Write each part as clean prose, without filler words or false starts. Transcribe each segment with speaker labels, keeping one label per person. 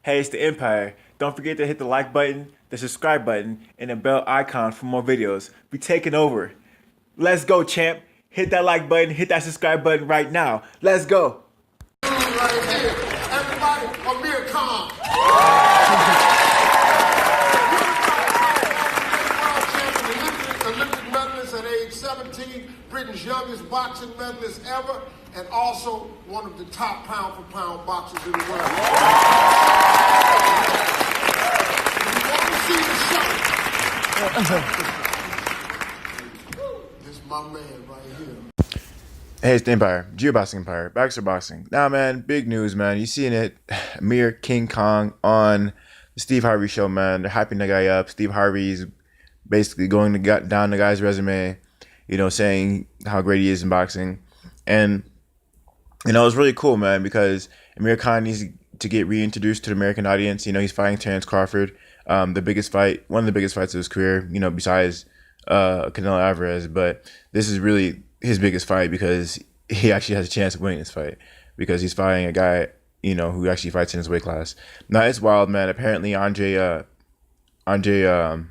Speaker 1: Hey, it's the Empire. Don't forget to hit the like button, the subscribe button, and the bell icon for more videos. We taking over. Let's go, champ. Hit that like button, hit that subscribe button right now. Let's go.
Speaker 2: Right here. Everybody, Amir Khan. Olympic medalist at age 17, Britain's youngest boxing medalist ever, and also one of the top pound-for-pound boxers in the world. If you want to see the show, this is my man right here.
Speaker 1: Hey, it's the Empire. Geoboxing Empire. Baxter Boxing. Now, man, big news, man. You seen it. Amir King Kong on the Steve Harvey show, man. They're hyping the guy up. Steve Harvey's basically going to down the guy's resume, saying how great he is in boxing. And, it's really cool, man, because Amir Khan needs to get reintroduced to the American audience. He's fighting Terrance Crawford, one of the biggest fights of his career, besides Canelo Alvarez. But this is really his biggest fight because he actually has a chance of winning this fight because he's fighting a guy, who actually fights in his weight class. Now, it's wild, man. Apparently, Andre Ward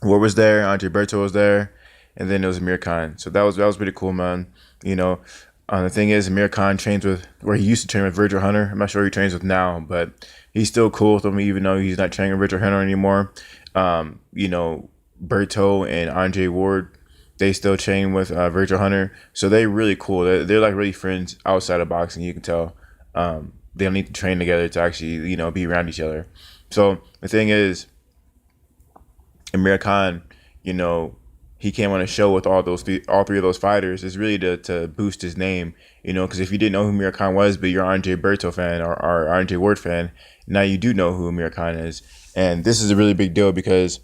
Speaker 1: was there, Andre Berto was there, and then it was Amir Khan. So that was pretty cool, man. The thing is, Amir Khan trains where he used to train with Virgil Hunter. I'm not sure who he trains with now, but he's still cool with him, even though he's not training with Virgil Hunter anymore. Berto and Andre Ward, they still train with Virgil Hunter. So they're really cool. They're like really friends outside of boxing. You can tell they don't need to train together to actually, be around each other. So the thing is, Amir Khan, he came on a show with all three of those fighters is really to boost his name, because if you didn't know who Amir Khan was, but you're an Andre Berto fan or Andre Ward fan, now you do know who Amir Khan is. And this is a really big deal because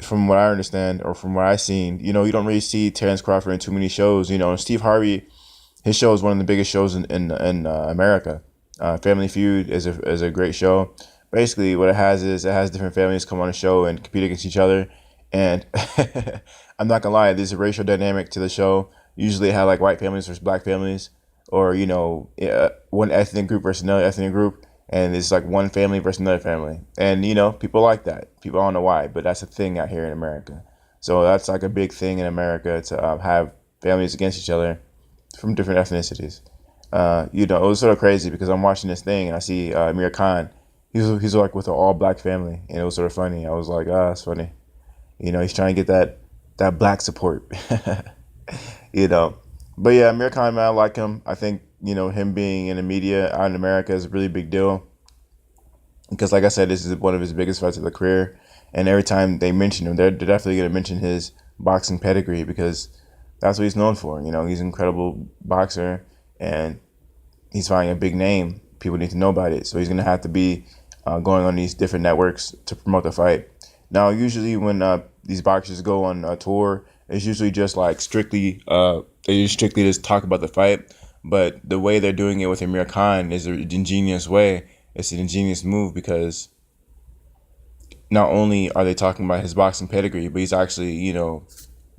Speaker 1: from what I understand or from what I've seen, you don't really see Terrance Crawford in too many shows. Steve Harvey, his show is one of the biggest shows in America. Family Feud is a great show. Basically, what it has different families come on a show and compete against each other. And I'm not gonna lie, there's a racial dynamic to the show. Usually, it had like white families versus black families, or one ethnic group versus another ethnic group, and it's like one family versus another family. And people like that. People don't know why, but that's a thing out here in America. So that's like a big thing in America to have families against each other from different ethnicities. It was sort of crazy because I'm watching this thing and I see Amir Khan. He's like with an all black family, and it was sort of funny. I was like, that's funny. He's trying to get that black support. But yeah, Amir Khan, man, I like him. I think him being in the media out in America is a really big deal because, like I said, this is one of his biggest fights of the career. And every time they mention him, they're definitely going to mention his boxing pedigree because that's what he's known for. He's an incredible boxer and he's fighting a big name. People need to know about it, so he's going to have to be going on these different networks to promote the fight. Now, usually when these boxers go on a tour, it's usually just like strictly just talk about the fight. But the way they're doing it with Amir Khan is an ingenious way. It's an ingenious move because not only are they talking about his boxing pedigree, but he's actually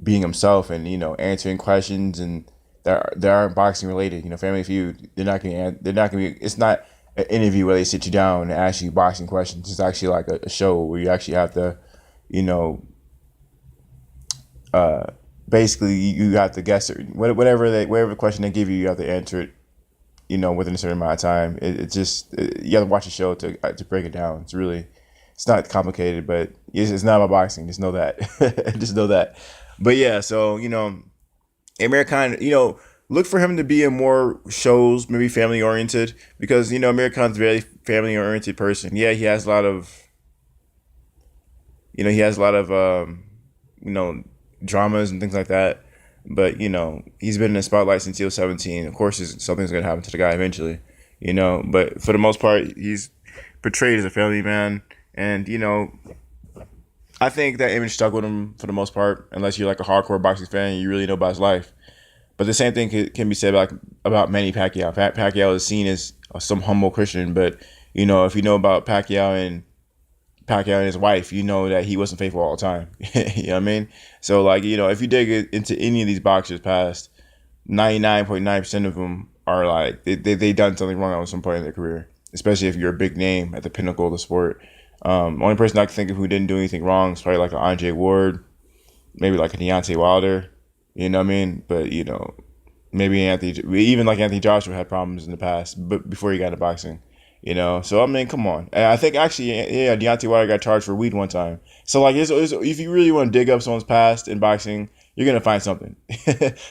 Speaker 1: being himself and answering questions and they aren't boxing related. Family Feud, they're not gonna be. It's not an interview where they sit you down and ask you boxing questions. It's actually like a show where you actually have to, basically you have to guess it. Whatever question they give you, you have to answer it, within a certain amount of time. You have to watch a show to break it down. It's not complicated, but it's not about boxing. Just know that. Just know that. But yeah, so Amir Khan, look for him to be in more shows, maybe family oriented, because Amir Khan's a very family oriented person. Yeah, he has a lot of dramas and things like that. But he's been in the spotlight since he was 17. Of course, something's gonna happen to the guy eventually. But for the most part, he's portrayed as a family man, and I think that image stuck with him for the most part, unless you're like a hardcore boxing fan and you really know about his life. But the same thing can be said about Manny Pacquiao. Pacquiao is seen as some humble Christian, but if you know about Pacquiao and his wife, you know that he wasn't faithful all the time. You know what I mean? So if you dig into any of these boxers past, 99.9% of them are like they done something wrong at some point in their career. especially if you're a big name at the pinnacle of the sport. Only person I can think of who didn't do anything wrong is probably like an Andre Ward, maybe like a Deontay Wilder. You know what I mean? But maybe even like Anthony Joshua had problems in the past, but before he got into boxing. So I mean, come on. And I think actually, yeah, Deontay Wilder got charged for weed one time. So like, if you really want to dig up someone's past in boxing, you're gonna find something.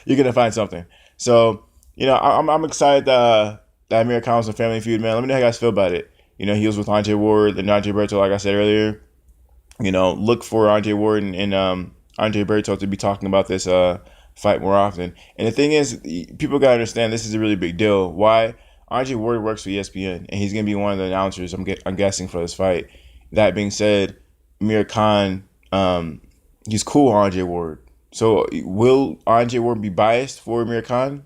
Speaker 1: You're gonna find something. So I'm excited that Amir Khan was a family feud, man. Let me know how you guys feel about it. He was with Andre Ward and Andre Berto, like I said earlier. Look for Andre Ward and Andre Berto to be talking about this fight more often. And the thing is, people gotta understand this is a really big deal. Why? Andre Ward works for ESPN, and he's gonna be one of the announcers. I'm guessing for this fight. That being said, Amir Khan, he's cool with Andre Ward. So will Andre Ward be biased for Amir Khan?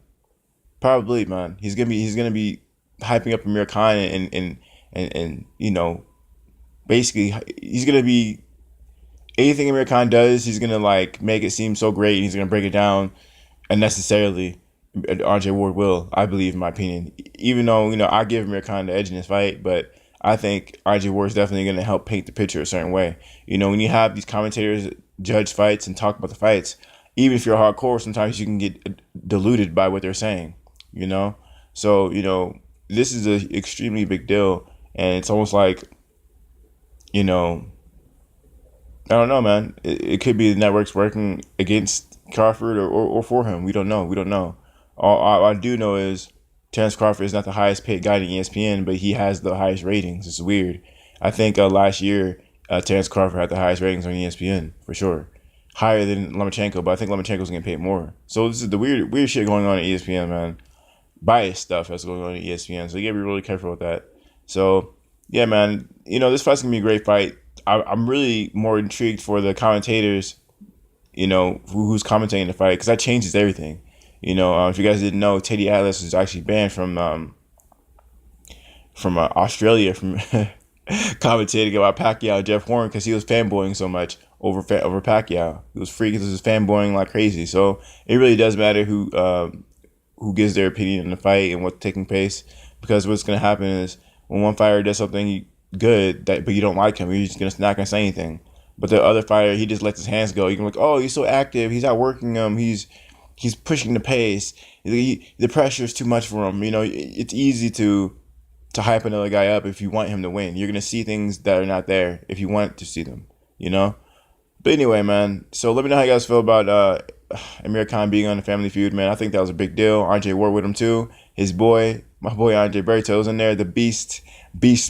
Speaker 1: Probably, man. He's gonna be hyping up Amir Khan and basically he's gonna be anything Amir Khan does. He's gonna like make it seem so great, and he's gonna break it down unnecessarily. Andre Ward will, I believe, in my opinion. Even though I give Amir Khan the edge in this fight, but I think Andre Ward is definitely going to help paint the picture a certain way. When you have these commentators judge fights and talk about the fights, even if you're hardcore, sometimes you can get deluded by what they're saying. So this is an extremely big deal, and it's almost like I don't know, man. It could be the networks working against Crawford or for him. We don't know. All I do know is Terrance Crawford is not the highest paid guy in ESPN, but he has the highest ratings. It's weird. I think last year Terrance Crawford had the highest ratings on ESPN for sure, higher than Lomachenko. But I think Lomachenko's getting paid more. So this is the weird shit going on at ESPN, man. Biased stuff that's going on at ESPN. So you gotta be really careful with that. So yeah, man. This fight's gonna be a great fight. I'm really more intrigued for the commentators. Who's commentating the fight, because that changes everything. If you guys didn't know, Teddy Atlas was actually banned from Australia from commentating about Pacquiao and Jeff Horn because he was fanboying so much over Pacquiao. He was freaking, he was fanboying like crazy. So it really does matter who gives their opinion in the fight and what's taking place, because what's going to happen is when one fighter does something good but you don't like him, you're just not gonna say anything. But the other fighter, he just lets his hands go. You can be like, oh, he's so active, he's outworking him, he's pushing the pace. The pressure is too much for him. It's easy to hype another guy up if you want him to win. You're gonna see things that are not there if you want to see them. But anyway, man. So let me know how you guys feel about Amir Khan being on the Family Feud, man. I think that was a big deal. Andre Ward with him too. My boy Andre Berto's in there. The beast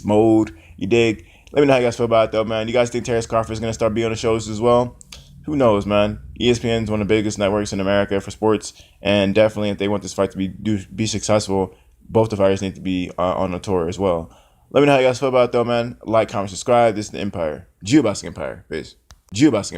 Speaker 1: mode. You dig? Let me know how you guys feel about it, though, man. You guys think Terrance Crawford is gonna start being on the shows as well? Who knows, man? ESPN is one of the biggest networks in America for sports, and definitely if they want this fight to be successful, both the fighters need to be on the tour as well. Let me know how you guys feel about it, though, man. Like, comment, subscribe. This is the Empire. Geoboxing Empire. Peace. Geoboxing